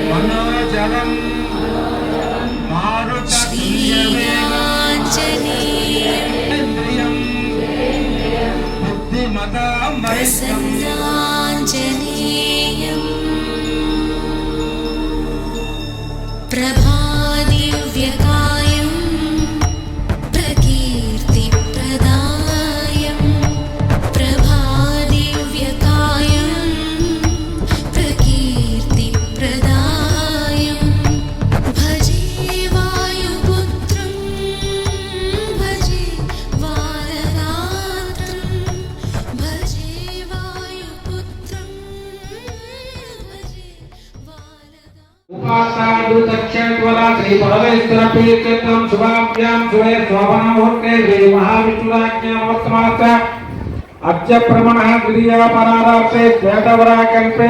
मनोजलं मारुततुल्यवेगं बुद्धिमतां प्रसन्नाञ्जनेयं प्रभादिव्यकायं प्रकीर्तिप्रदायं प्रभादिव्यकायं प्रकीर्तिप्रदायं भजे वायुपुत्रं भजे वाररात्रं भजे वायुपुत्रं भजे वाररात्रं उपासादु दक्षिणत्वला श्री परमेश्वर प्रीत्यर्थं शुभाभ्यां शुभे शोभनमुहूर्ते श्री महाविष्णुराज्ञामोत्सवात् अद्य प्रमणः द्वितीयापरारार्थे श्वेतवराकल्पे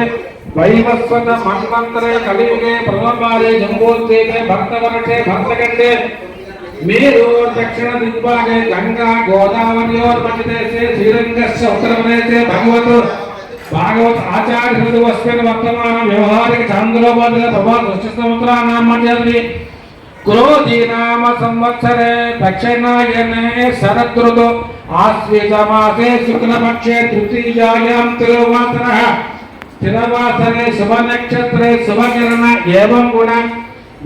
वैवस्वत मन्वन्तरे कलियुगे प्रथमवारे जम्बोद्वीपे भक्तवर्षे भक्तखण्डे मेरु दक्षिण दिग्भागे गंगा गोदावर्योर्मध्यदेशे श्रीरङ्गस्य उत्तरप्रदेशे भागवत आचार्य हृदयस्मिन् वर्तमान व्यवहारिक चान्द्रोपाध्याय प्रभात दृष्टिसमुद्रानां मध्ये क्रोधीनाम संवत्सरे दक्षिणायने शरदृतु आश्वेजमासे शुक्लपक्षे तृतीयायां तिरुवासरे शुभनक्षत्रे शुभकिरण एवं गुण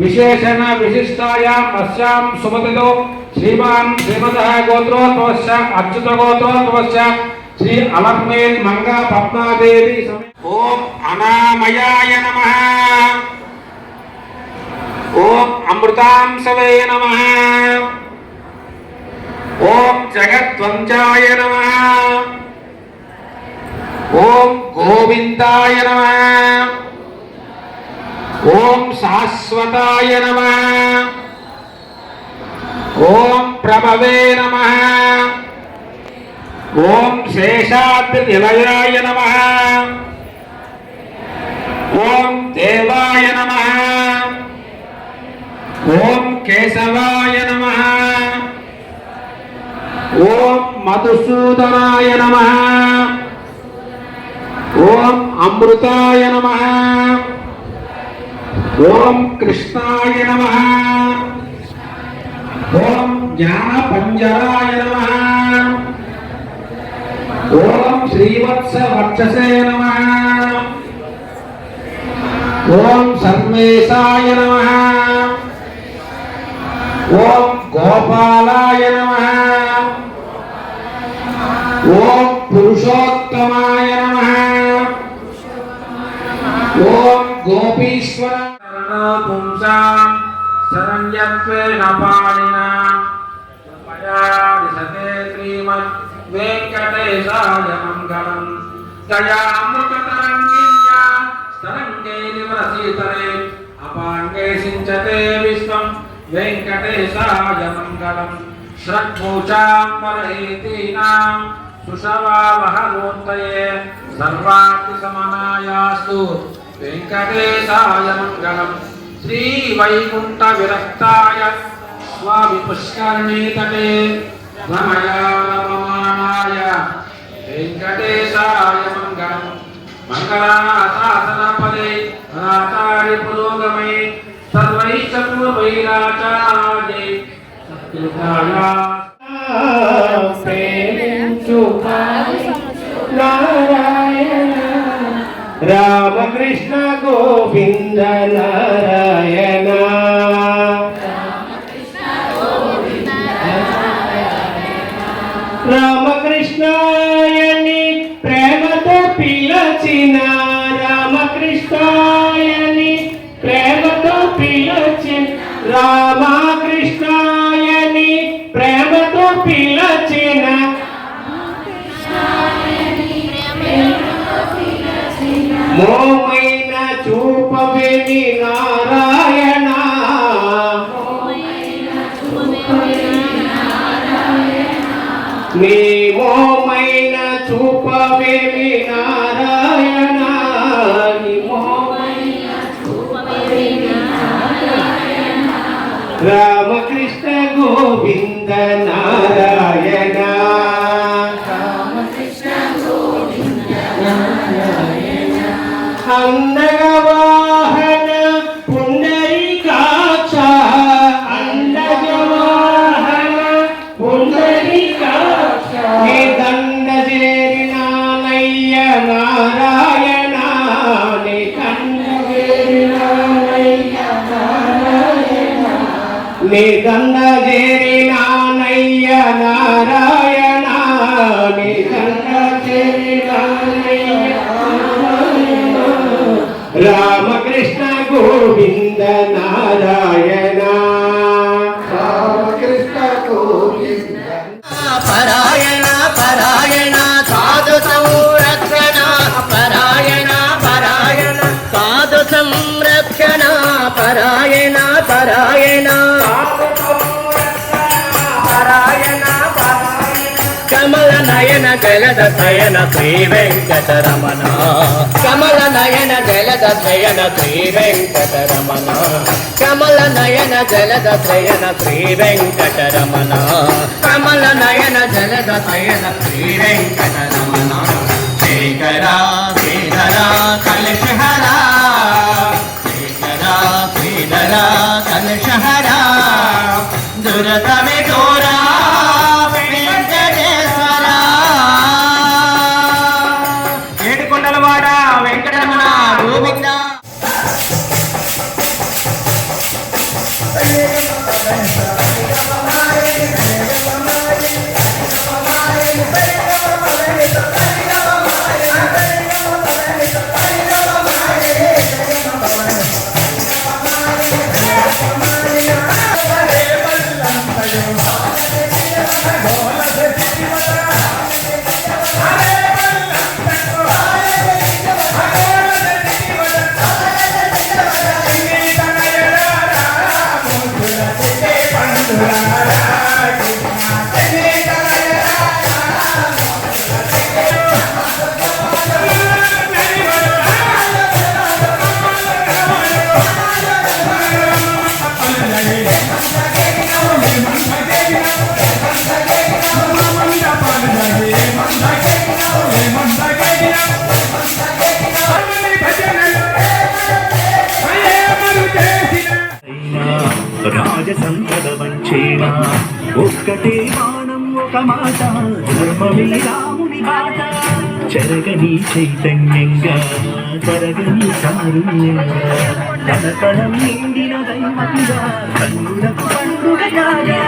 विशेषण विशिष्टायाम् अस्यां शुभतिथौ श्रीमान् श्रीमदः गोत्रोद्भवस्य अच्युत गोत्रोद्भवस्य श्री अलक्ष्मेन् मंगा पद्मादेवी ओम अनामयाय नमः ओम अमृतांशवे नमः ओम जगद्वंशाय नमः ओम गोविंदाय नमः ओम शाश्वताय नमः ओम प्रभवे नमः ओम शेषाद्रिनिलयाय नमः ओम देवाय नमः ओम केशवाय नमः ओम मधुसूदनाय नमः ओम अमृताय नमः ओम कृष्णाय नमः ओम ज्ञानपंजराय नमः ओम श्रीवत्स वर्चसे नमः ओम सर्वेशाय नमः ओम गोपालाय नमः ओम पुरुषोत्तमाय नमः ओम गोपीश्वर पुंसां शरण्यत्वेन पाणिना कृपया दिशते श्रीमद् वेंकटेशाय मंगलम् दयामृततरङ्गिन्या तरङ्गे निवसीतरे अपाङ्गे सिञ्चते विश्वं वेंकटेशाय मंगलम् श्रद्धूषाम्बरहेतीनां सुषवावहमूर्तये सर्वार्थिसमनायास्तु वेंकटेशाय मंगलम् श्री वैकुंठ विरक्ताय स्वामि पुष्करणी तटे रमयाय वेंकटेशाय मंगलम् मंगलाशासनपदे अनाचार्य पुरोगमे सर्वैश्च पूर्वैराचार्ये सत्कृताया नारायण रामकृष्ण गोविंद नारायण रामकृष्णायनि प्रेमतो पिलचिन रामकृष्णायनि प्रेमतो पिलचिन रामकृष्णायनि प्रेमतो पिलचिन मोमैन चूपवेनि नारायण नी मोमैन चूपवेनि नारायण रामकृष्ण गोविंद గోవింద నారాయణ అండగవాహన పుండరీకాక్ష అండగవాహన పుండరీకాక్ష నీ దండ చేరినానయ్య నారాయణ నీ దండ చేరినానయ్య నారాయణ నీ దండ చేరినానయ్య నారాయణ నీ దండ చేరినానయ్య రామకృష్ణ గోవింద నారాయణ రామకృష్ణ గోవింద పరాయణ పరాయణ సాధు సంరక్షణ పరాయణ పరాయణ సాధు సంరక్షణ పరాయణ పరాయణ కమల నయన జలద శయన శ్రీ వెంకటరమణ కమల నయన జలద శయన శ్రీ వెంకటరమణ కమల నయన జలద శయన శ్రీ వెంకటరమణ కమల నయన జలద శయన శ్రీ వెంకటరమణ శేఖర శ్రీధర కలశహర శేఖర శ్రీధర కలశహర దురతమే దూరా ఏడుకొండలవాడ వెంకటరమణ గోవింద రాజసంపద వంచేనా ఒక్కటే బాణం ఒక మాట ధర్మమే రాముని బాట చెరగని చైతన్యంగా తరగని కారుణ్యంగా కనకడం నిండిన దైవముగా కన్నులకు పండుగగా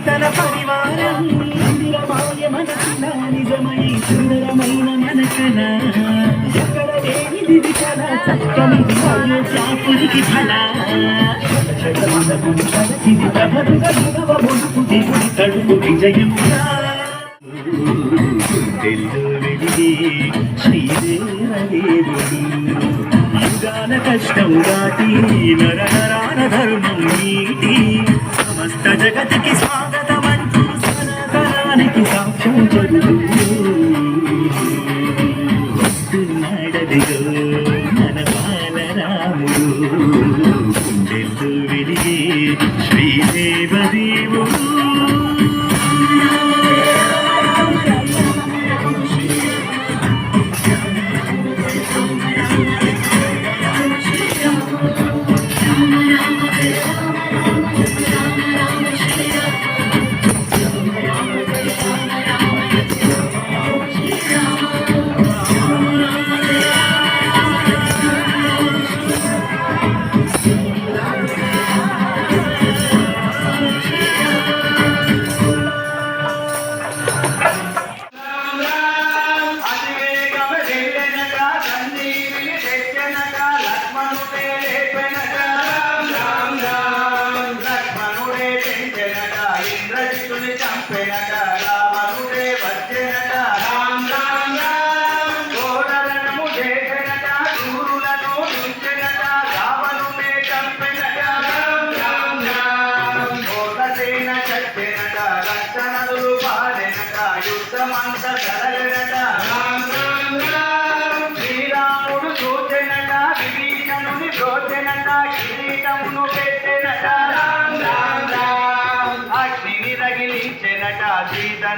తన పరివారం నిజమై సుందరమైన మనకన ఎక్కడ లేనిది కల చక్కని చాపుడికి ఫల తడుపు విజయం వెలిగి శ్రీదేవదేవుడు యుగాల కష్టం దాటి నరనరాన ధర్మం నీటి సమస్త జగతికి స్వాగతం అంటూ సనాతనానికి సాక్ష్యం వస్తున్నాడదిగో మన బాలరాముడు గుండెల్లో వెలిగే శ్రీదేవదేవుడు శ్రీరాముడు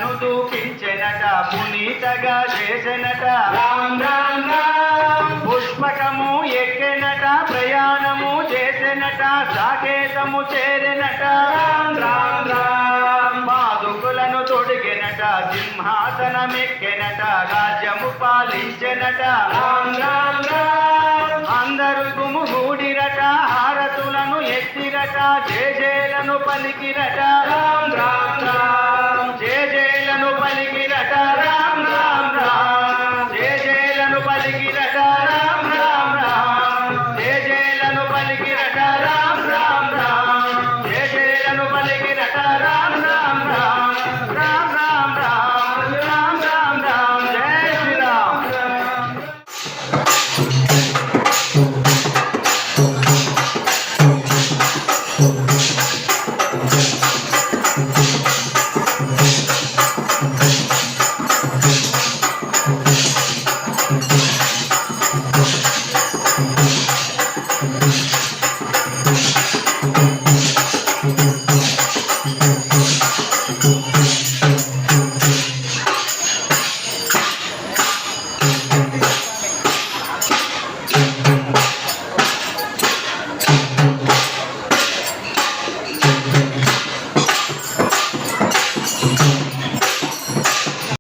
కొండలను దూకించెనట పునీతగా చేసెనట రామ్ రామ్ రామ్ పుష్పకము ఎక్కెనట ప్రయాణము చేసెనట సాకేతము చేరెనట రామ్ రామ్ రామ్ పాదుకులను తొడిగెనట సింహాసనమెక్కెనట రాజ్యము పాలించెనట రామ్ రామ్ రామ్ అందరు గుమిగూడిరట హారతులను ఎత్తిరట జేజేలను పలికిరట రామ్ రామ్ రామ్ జేజేలను పలికిరట రామ్ రామ్ రామ్ జేజేలను పలికిరట రామ్ రామ్ రామ్ జేజేలను పలికిరట రామ్ రామ్ రామ్ జేజేలను పలికిరట రామ్ రామ్ రామ్ రామ్ రామ్ రామ్ రామ్ రామ్ రామ్ జై శ్రీరామ్ Thank you.